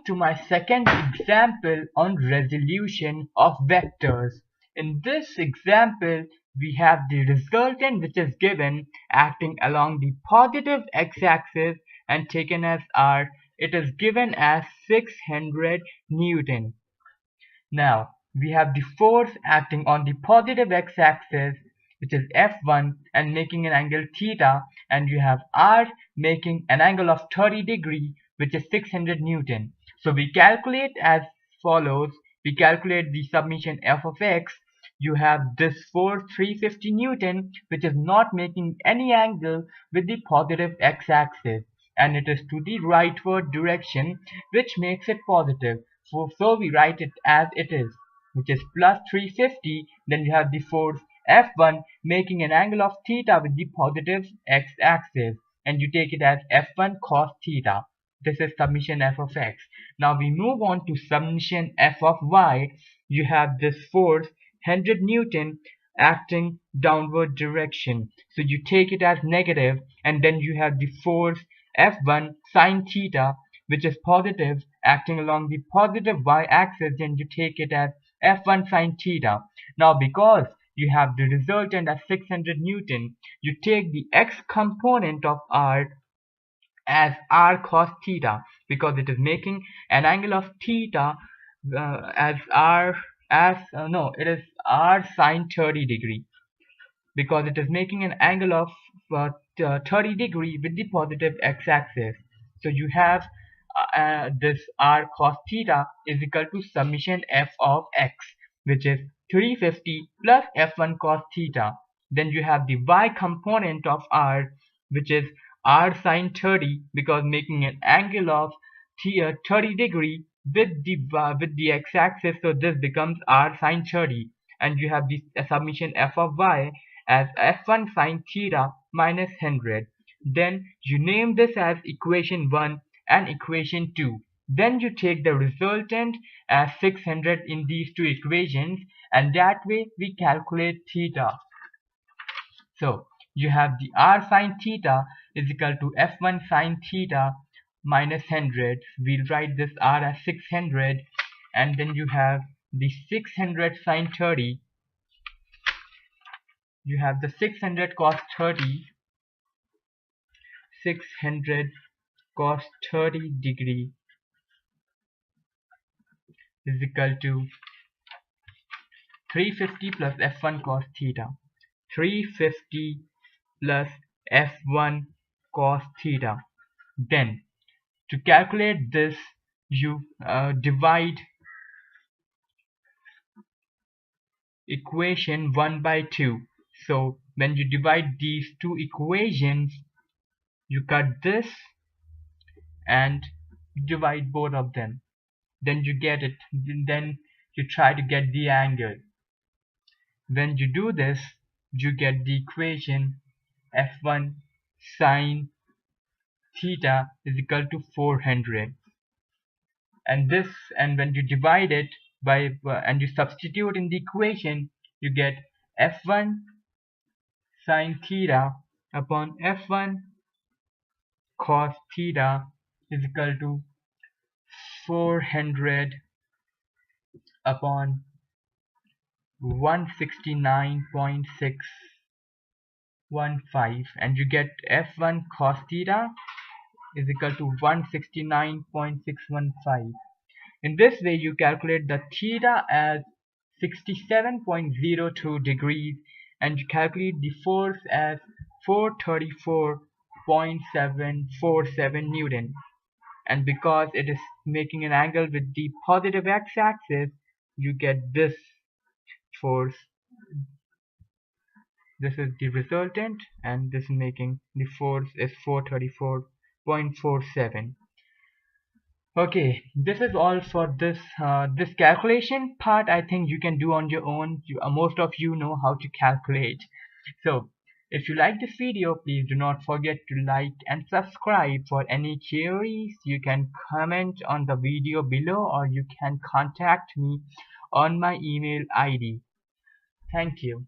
to my second example on resolution of vectors. In this example, we have the resultant which is given acting along the positive x-axis and taken as r. It is given as 600 Newton. Now, we have the force acting on the positive x-axis, which is F1 and making an angle theta, and you have R making an angle of 30 degree, which is 600 Newton. So we calculate as follows. We calculate the summation F of x. You have this force 350 Newton, which is not making any angle with the positive x-axis, and it is to the rightward direction, which makes it positive. So we write it as it is, which is plus 350. Then you have the force F1 making an angle of theta with the positive x-axis, and you take it as F1 cos theta. This is summation F of x. Now we move on to summation F of y. You have this force 100 Newton acting downward direction, so you take it as negative, and then you have the force F1 sine theta, which is positive, acting along the positive y-axis, and you take it as F1 sine theta. Now because you have the resultant as 600 Newton, you take the x component of r as r cos theta, because it is making an angle of theta it is r sine 30 degree, because it is making an angle of 30 degree with the positive x-axis. So you have this r cos theta is equal to summation f of x, which is 350 plus f1 cos theta. Then you have the y component of r, which is r sine 30, because making an angle of 30 degree with the x-axis, so this becomes r sine 30, and you have the summation f of y as f1 sine theta minus 100. Then you name this as equation 1 and equation 2. Then you take the resultant as 600 in these two equations, and that way we calculate theta. So you have the r sine theta is equal to f1 sine theta minus 100. We'll write this r as 600, and then you have the 600 sine 30. You have the 600 cos 30, 600 cos 30 degree is equal to 350 plus f1 cos theta. 350 plus f1 cos theta. Then to calculate this, you divide equation 1 by 2. So when you divide these two equations, you cut this and divide both of them. Then you get it. Then you try to get the angle. When you do this, you get the equation f1 sine theta is equal to 400. And when you divide it by and you substitute in the equation, you get f1 sine theta upon f1 cos theta is equal to 400 upon 169.615, and you get f1 cos theta is equal to 169.615. In this way you calculate the theta as 67.02 degrees, and you calculate the force as 434.747 Newton. And because it is making an angle with the positive x-axis, you get this force. This is the resultant, and this making the force is 434.47. Okay, this is all for this this calculation part. I think you can do on your own. Most of you know how to calculate. So if you like this video, please do not forget to like and subscribe. For any queries, you can comment on the video below, or you can contact me on my email ID. Thank you.